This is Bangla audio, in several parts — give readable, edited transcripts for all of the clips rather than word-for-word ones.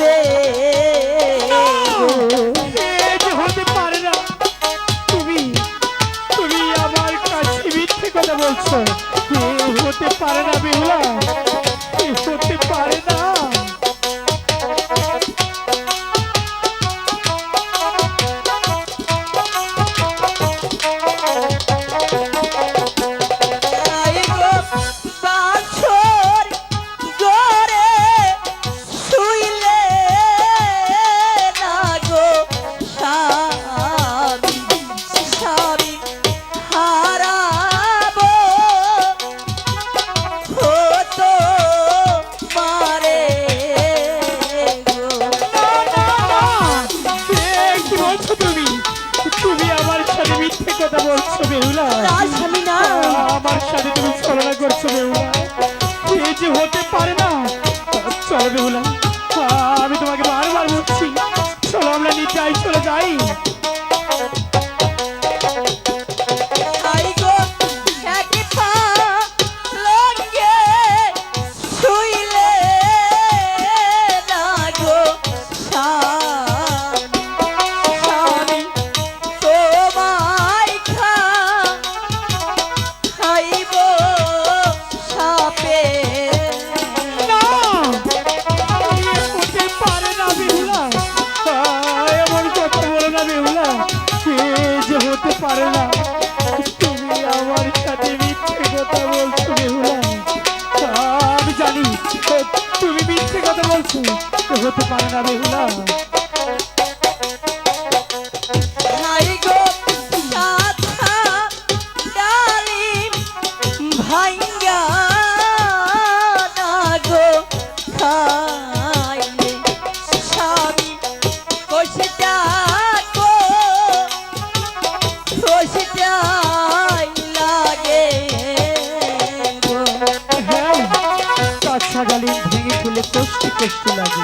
সাপে হতে পারে না। তুমি তুমি আমার কাছে মিথ্যে কথা বলছো। হতে পারে না বেহুলা, হতে পারে না। আমার সাথে তুমি ছলনা করছো বেহুলা, এই যে হতে পারে না। চলো বেহুলা, আমি তোমাকে বারবার বলছি, চলো আমরা নিচে চলে যাই। পারে না, তুমি আমার সাথে মিথ্যে কথা বলছো বেহুলা। আমি জানি তুমি মিথ্যে কথা বলছো, হতে পারে না বেহুলা। ভেঙে ফেলে কষ্ট কষ্ট লাগে।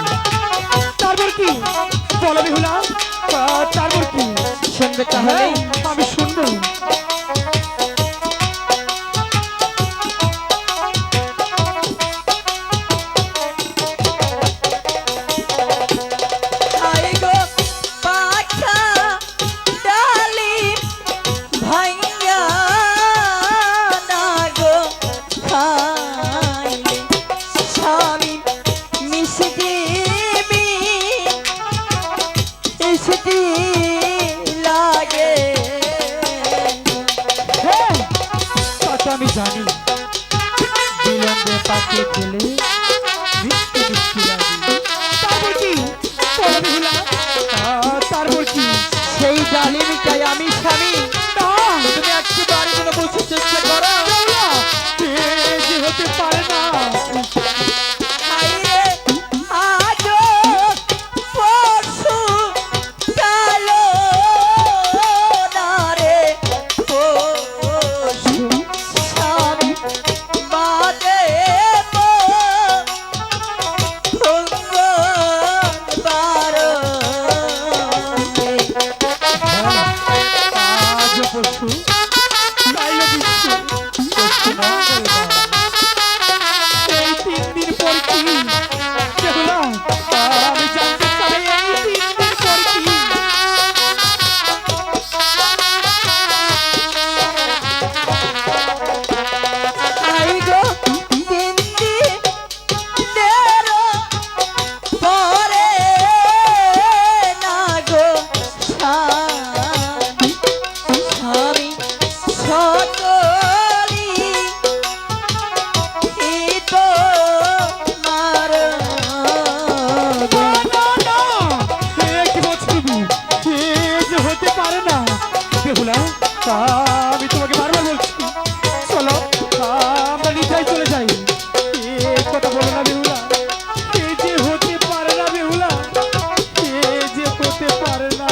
তারপর কি বলো বেহুলা, তারপর কি শুনবে? তাহলে আমি শুনবো। আমি জানি বিলম্বে পাখি খেলে মিষ্টি মিষ্টি লাগে। তারপর কি তারপর কি সেই ডালিমটাই আমি স্বামী। তুমি একেবারে কোনো বুঝতে চেষ্টা করো, যে হতে পারে না। আমি তোমাকে বারবার বলছি, চলো আমরা নিচে চলে যাই। কথা বলো না বেহুলা, এই যে হতে পারে না বেহুলা, এই যে হতে পারে না।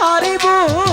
পারিব